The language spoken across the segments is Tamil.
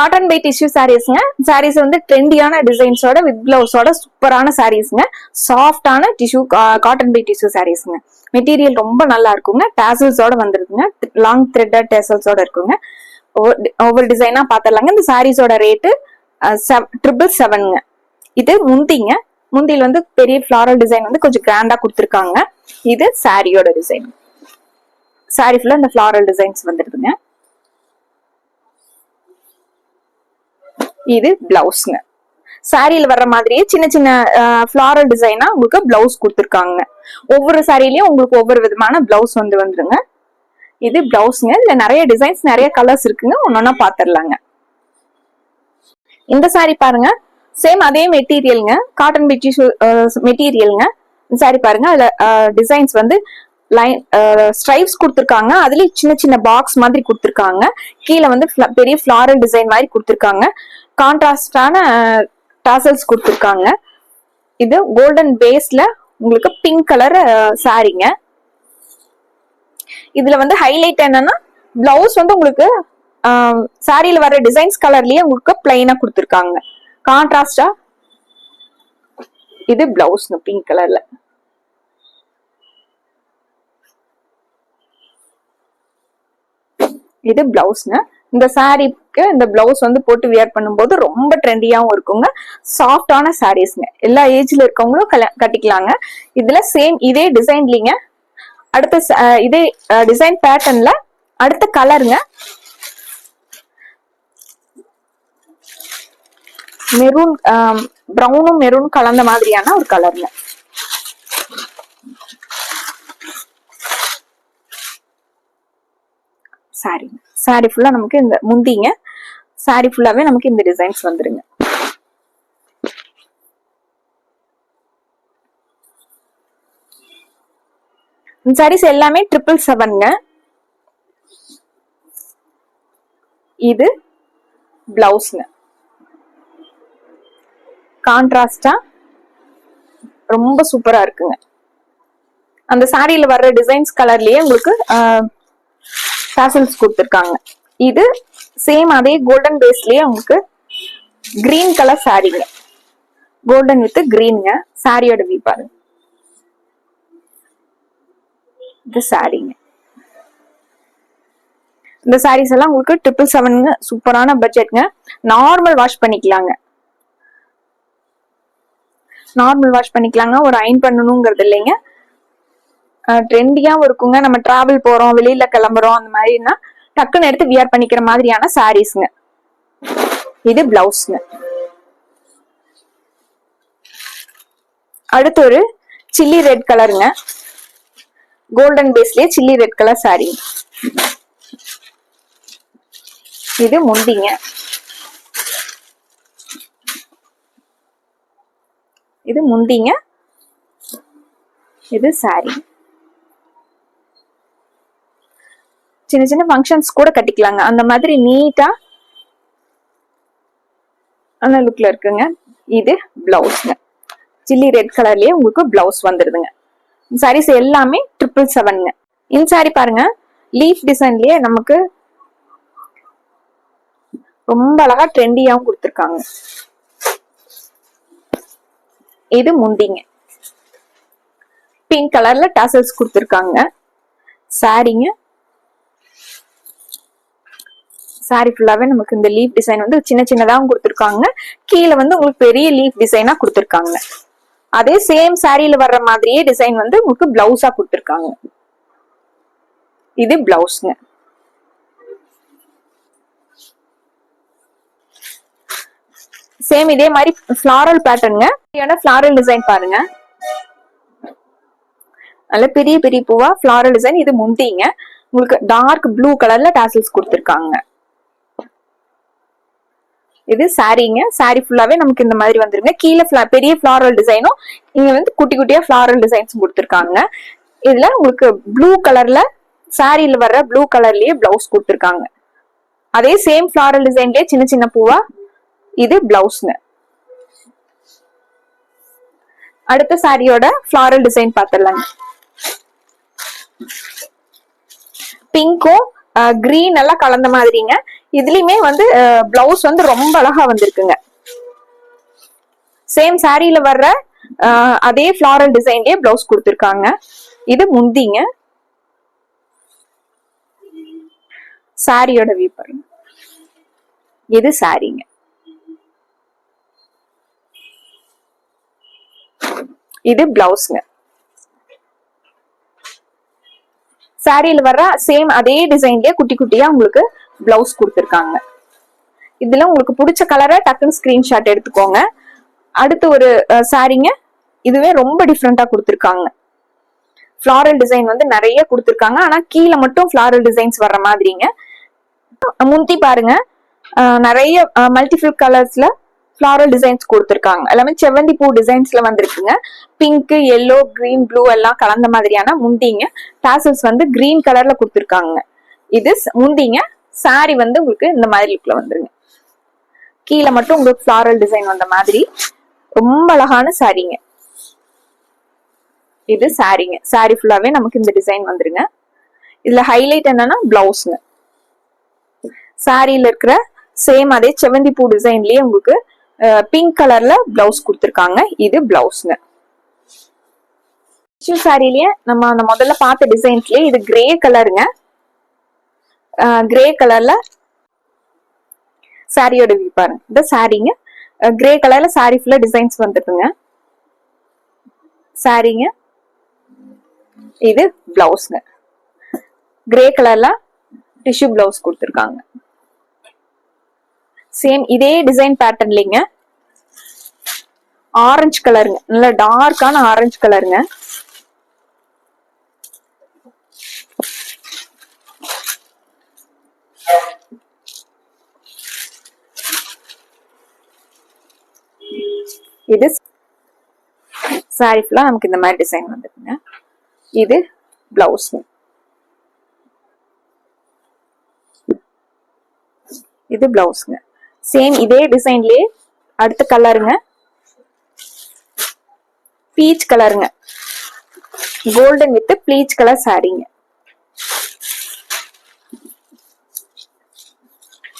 காட்டன் பை டிஷ்யூ சாரீஸ்ங்க. சாரீஸ் வந்து ட்ரெண்டியான டிசைன்ஸோட வித் பிளவுஸோட சூப்பரான சாரீஸ்ங்க. சாஃப்டான டிஷ்யூ காட்டன் பை டிஷ்யூ சாரீஸ்ங்க. மெட்டீரியல் ரொம்ப நல்லா இருக்குங்க. டேசல்ஸோட வந்துருக்குங்க. லாங் த்ரெட்டட் டேசல்ஸோட இருக்குங்க. ஒவ்வொரு டிசைனா பாத்திரலாங்க. இந்த சாரீஸோட ரேட்டு 777ங்க. இது முந்திங்க. முந்தியில் வந்து பெரிய ஃபிளாரல் டிசைன் வந்து கொஞ்சம் கிராண்டா கொடுத்துருக்காங்க. இது சாரியோட டிசைன். சாரி ஃபுல்லா இந்த ஃபிளாரல் டிசைன்ஸ் வந்துருதுங்க. இது பிளவுஸ்ங்க. சாரியில வர்ற மாதிரியே சின்ன சின்ன ஃபிளாரல் டிசைனா உங்களுக்கு பிளவுஸ் கொடுத்துருக்காங்க. ஒவ்வொரு சாரிலயும் உங்களுக்கு ஒவ்வொரு விதமான பிளவுஸ் வந்துருங்க. இது பிளவுஸ்ங்க. இதுல நிறைய டிசைன்ஸ் நிறைய கலர்ஸ் இருக்குங்க. ஒன்னொன்னா பாத்திரலாங்க. இந்த சாரி பாருங்க. சேம் அதே மெட்டீரியல்ங்க. காட்டன் மெட்டீரியல்ங்க. இந்த சாரி பாருங்க. அதுல டிசைன்ஸ் வந்து லைன் ஸ்ட்ரைப்ஸ் கொடுத்துருக்காங்க. அதுலயும் சின்ன சின்ன பாக்ஸ் மாதிரி கொடுத்துருக்காங்க. கீழே வந்து பெரிய ஃபிளாரல் டிசைன் மாதிரி கொடுத்துருக்காங்க. கான்ட்ராஸ்டான டாசல்ஸ் கொடுத்துருக்காங்க. இது கோல்டன் பேஸ்ல உங்களுக்கு பிங்க் கலர் சாரிங்க. இதுல வந்து ஹைலைட் என்னன்னா பிளவுஸ் வந்து உங்களுக்கு சாரியில வர டிசைன்ஸ் கலர்லயே உங்களுக்கு பிளைனா கொடுத்துருக்காங்க. கான்ட்ராஸ்டா இது பிளவுஸ்ங்க பிங்க் கலர்ல. இது பிளவுஸ்ங்க. இந்த சாரிக்கு இந்த பிளவுஸ் வந்து போட்டு வியர் பண்ணும்போது ரொம்ப ட்ரெண்டியாவும் இருக்குங்க. சாஃப்டான சாரீஸ்ங்க. எல்லா ஏஜ்ல இருக்கவங்களும் கட்டிக்கலாங்க. இதுல சேம் இதே டிசைன்லீங்க. அடுத்த இதே டிசைன் பேட்டர்ன்ல அடுத்த கலருங்க. மெரூன் பிரவுனும் மெரூன் கலந்த மாதிரியான ஒரு கலருங்க. சாரி ஃபுல்லா நமக்கு இந்த முந்திங்க. சாரி ஃபுல்லாவே நமக்கு இந்த டிசைன்ஸ் வந்துருங்க. இந்த சாரீஸ் எல்லாமே 777ங்க. இது பிளவுஸ்ங்க. கான்ட்ராஸ்டா ரொம்ப சூப்பரா இருக்குங்க. அந்த சாரியில வர்ற டிசைன்ஸ் கலர்லயே உங்களுக்கு டாசல்ஸ் கொடுத்துருக்காங்க. இது சேம் அதே கோல்டன் பேஸ்லயே உங்களுக்கு கிரீன் கலர் சாரிங்க. கோல்டன் வித் கிரீன்ங்க. சாரியோட வியூ பாருங்க. இது சாரிங்க. இந்த சாரீஸ் எல்லாம் உங்களுக்கு 777ங்க. சூப்பரான பட்ஜெட்ங்க. நார்மல் வாஷ் பண்ணிக்கலாங்க. ஒரு அயன் பண்ணணுங்கிறது இல்லைங்க. ட்ரெண்டியாவும் இருக்குங்க. நம்ம டிராவல் போறோம், வெளியில கிளம்புறோம், அந்த மாதிரினா டக்குன்னு எடுத்து வியர் பண்ணிக்கிற மாதிரியான சாரீஸ்ங்க. இது பிளவுஸ்ங்க. அடுத்து ஒரு சில்லி ரெட் கலருங்க. கோல்டன் பேஸ்லயே சில்லி ரெட் கலர் சாரி. இது முந்திங்க. இது சாரி. சின்ன சின்ன ஃபங்க்ஷன்ஸ் கூட கட்டிக்கலாங்க. அந்த மாதிரி நீட்டா அந்த லுக்ல இருக்குங்க. இது பிளவுஸ்ங்க. சில்லி ரெட் கலர்லயே உங்களுக்கு பிளவுஸ் வந்துருதுங்க. சாரீஸ் எல்லாமே 777ங்க. இந்த சாரி பாருங்க. லீஃப் டிசைன்லயே நமக்கு ரொம்ப அழகா ட்ரெண்டியாவும் கொடுத்துருக்காங்க. இது முந்திங்க. பிங்க் கலர்ல டாசல்ஸ் கொடுத்துருக்காங்க. சாரிங்க. சாரி ஃபுல்லாவே நமக்கு இந்த லீஃப் டிசைன் வந்து சின்ன சின்னதாகவும் கொடுத்துருக்காங்க. கீழே வந்து உங்களுக்கு பெரிய லீஃப் டிசைனா கொடுத்துருக்காங்க. அதே சேம் சாரியில வர்ற மாதிரியே டிசைன் வந்து உங்களுக்கு பிளவுஸா கொடுத்துருக்காங்க. இது பிளவுஸ்ங்க. சேம் இதே மாதிரி ஃபிளாரல் பேட்டர்னுங்க. ஃபிளாரல் டிசைன் பாருங்க. நல்ல பெரிய பெரிய பூவா ஃபிளாரல் டிசைன். இது முந்திங்க. உங்களுக்கு டார்க் ப்ளூ கலர்ல டாசல்ஸ் கொடுத்துருக்காங்க. இது சாரிங்க. சாரி ஃபுல்லாவே நமக்கு இந்த மாதிரி வந்துருங்க. கீழே பெரிய ஃபிளாரல் டிசைனும் இங்க வந்து குட்டி குட்டியா ஃபிளாரல் டிசைன்ஸ் கொடுத்துருக்காங்க. இதுல உங்களுக்கு ப்ளூ கலர்ல சாரியில வர்ற ப்ளூ கலர்லயே பிளவுஸ் கொடுத்துருக்காங்க. அதே சேம் ஃபிளாரல் டிசைன்லயே சின்ன சின்ன பூவா. இது பிளவுஸ்ங்க. அடுத்த சாரியோட ஃபிளாரல் டிசைன் பாத்திரலாங்க. பிங்க்கும் கிரீன் எல்லாம் கலந்த மாதிரிங்க. இதுலயுமே வந்து பிளவுஸ் வந்து ரொம்ப அழகா வந்திருக்குங்க. சேம் சாரியில வர்ற அதே ஃபிளாரல் டிசைன்லயே பிளவுஸ் கொடுத்திருக்காங்க. இது முந்திங்க. சாரியோட வியூ பாருங்க. இது சாரிங்க. இது பிளவுஸ்ங்க. சாரியில வர்ற சேம் அதே டிசைன்லயே குட்டி குட்டியா உங்களுக்கு பிளவுஸ் கொடுத்திருக்காங்க. இதுல உங்களுக்கு பிடிச்ச கலரை டக்குன்னு ஸ்கிரீன்ஷாட் எடுத்துக்கோங்க. அடுத்து ஒரு சாரிங்க. இதுவே ரொம்ப டிஃப்ரெண்டா கொடுத்திருக்காங்க. ஃபிளாரல் டிசைன் வந்து நிறைய கொடுத்திருக்காங்க. ஆனா கீழே மட்டும் ஃபிளாரல் டிசைன்ஸ் வர்ற மாதிரிங்க. முந்தி பாருங்க, நிறைய மல்டிபிள் கலர்ஸ்ல ஃபிளாரல் டிசைன்ஸ் கொடுத்திருக்காங்க. எல்லாமே செவ்வந்தி பூ டிசைன்ஸ்ல வந்திருக்குங்க. பிங்க், எல்லோ, கிரீன், ப்ளூ எல்லாம் கலந்த மாதிரியான முந்திங்க. டாசல்ஸ் வந்து கிரீன் கலர்ல கொடுத்திருக்காங்க. இது முந்திங்க. சாரி வந்து உங்களுக்கு இந்த மாதிரி லுக்ல வந்துருங்க. கீழே மட்டும் உங்களுக்கு ஃபிளாரல் டிசைன் வந்த மாதிரி ரொம்ப அழகான சாரிங்க. இது சாரிங்க. சாரி ஃபுல்லாவே நமக்கு இந்த டிசைன் வந்துருங்க. இதுல ஹைலைட் என்னன்னா பிளவுஸ்ங்க. சாரியில இருக்கிற சேம் அதே செவ்வந்தி பூ டிசைன்லயே உங்களுக்கு பிங்க் கலர்ல பிளவுஸ் கொடுத்திருக்காங்க. இது பிளவுஸ்ங்க. சாரிலேயே நம்ம அந்த முதல்ல பார்த்த டிசைன்ஸ்லயே இது கிரே கலருங்க. கிரே கலர்ல சாரியோட வியூ பாருங்க. இந்த சாரிங்க கிரே கலர்ல சாரி ஃபுல்லா டிசைன்ஸ் வந்துருக்குங்க. சாரிங்க. இது பிளவுஸ்ங்க. கிரே கலர்ல டிஷ்யூ பிளவுஸ் கொடுத்திருக்காங்க. சேம் இதே டிசைன் பேட்டர்ன்லீங்க. ஆரஞ்சு கலருங்க. நல்ல டார்க்கான ஆரஞ்சு கலருங்க. இது சாரி ஃபுல்லா நமக்கு இந்த மாதிரி டிசைன் வந்துருக்குங்க. இது பிளவுஸ். இது பிளவுஸ்ங்க. சேம் இதே டிசைன்லயே அடுத்த கலருங்க. பீச் கலருங்க. கோல்டன் வித் பீச் கலர் சாரிங்க.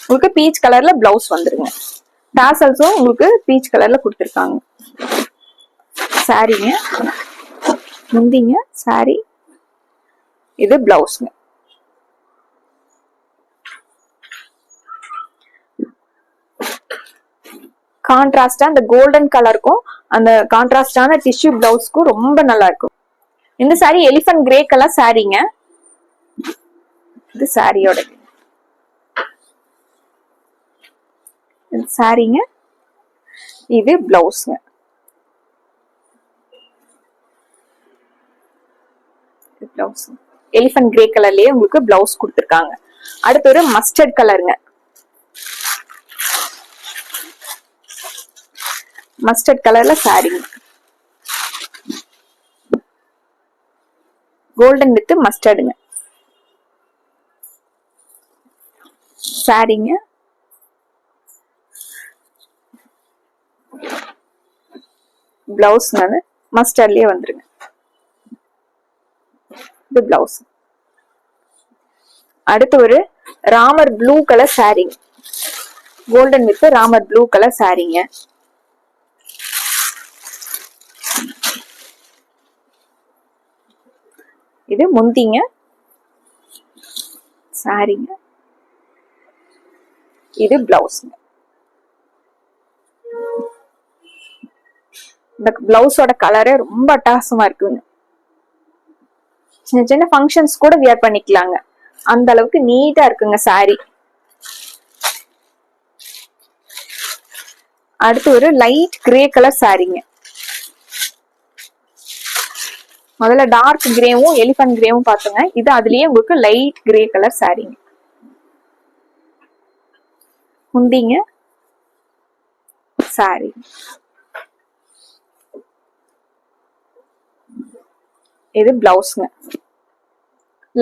உங்களுக்கு பீச் கலர்ல பிளவுஸ் வந்துருங்க. டாசல்ஸும் உங்களுக்கு பீச் கலர்ல கொடுத்திருக்காங்க. சாரிங்க. முந்திங்க சாரி. இது பிளவுஸ்ங்க. கான்ட்ராஸ்டா அந்த கோல்டன் கலருக்கும் அந்த கான்ட்ராஸ்டான டிஷ்யூ பிளவுஸ்க்கும் ரொம்ப நல்லா இருக்கும். இந்த சாரி எலிஃபன்ட் கிரே கலர் சாரிங்க. இது சாரியோட சாரிங்க. இது பிளவுஸ்ங்க. பிளவுஸ் எலிஃபன்ட் கிரே கலர்லயே உங்களுக்கு பிளவுஸ் கொடுத்திருக்காங்க. அடுத்து ஒரு மஸ்டர்ட் கலருங்க. மஸ்டர்ட் கலர்ல சாரிங்க. கோல்டன் வித் மஸ்டர்டுங்க. சாரிங்க. பிளவுஸ் வந்து மஸ்டர்ட்லயே வந்துருங்க. இது பிளவுஸ். அடுத்து ஒரு ராமர் ப்ளூ கலர் சாரிங்க. Golden with Ramar blue colour சாரிங்க. இது முந்திங்க. சாரிங்க. இது பிளவுஸ்ங்க. இந்த பிளவுஸோட கலரே ரொம்ப அட்டகாசமா இருக்குங்க. சின்ன சின்ன ஃபங்க்ஷன்ஸ் கூட வியர் பண்ணிக்கலாங்க. அந்த அளவுக்கு நீட்டா இருக்குங்க சாரி. அடுத்து ஒரு லைட் கிரே கலர் சாரிங்க. முதல்ல டார்க் கிரேவும் எலிஃபன்ட் கிரேவும் பாத்துங்க. இது அதுலயே உங்களுக்கு லைட் கிரே கலர் சாரிங்க. முந்திங்க சாரி. இது பிளவுஸ்ங்க.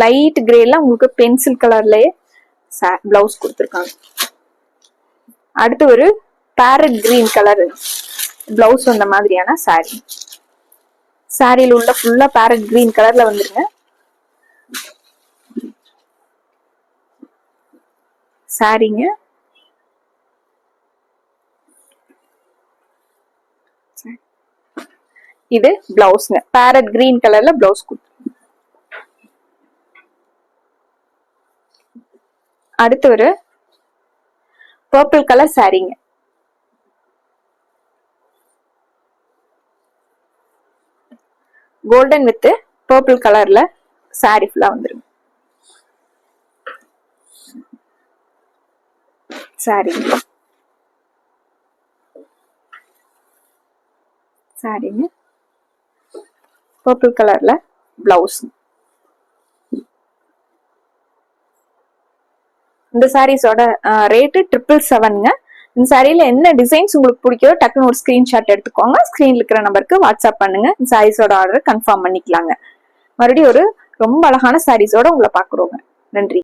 லைட் கிரேல உங்களுக்கு பென்சில் கலர்லயே பிளவுஸ் கொடுத்திருக்காங்க. அடுத்து ஒரு பேரட் கிரீன் கலர் பிளவுஸ் வந்த மாதிரியான சாரி. சாரியில உள்ள ஃபுல்லா பேரட் கிரீன் கலர்ல வந்துருங்க. சாரீங்க. இது பிளவுஸ்ங்க. பேரட் கிரீன் கலர்ல பிளவுஸ் கொடுத்து. அடுத்து ஒரு பர்பிள் கலர் சாரீங்க. கோல்டன் வித் பர்பிள் கலர்ல சாரி ஃபுல்லா வந்துருங்க. சாரிங்க. சாரிங்க. பர்பிள் கலர்ல பிளவுஸ். இந்த சாரீஸோட ரேட்டு 777ங்க. இந்த சாரியில என்ன டிசைன்ஸ் உங்களுக்கு பிடிக்கோ டக்குன்னு ஒரு ஸ்கிரீன்ஷாட் எடுத்துக்கோங்க. ஸ்கிரீன்ல இருக்கிற நம்பருக்கு வாட்ஸ்அப் பண்ணுங்க. இந்த சாரீஸோட ஆர்டர் கன்ஃபார்ம் பண்ணிக்கலாங்க. மறுபடியும் ஒரு ரொம்ப அழகான சாரீஸோட உங்களை பாக்குறோங்க. நன்றி.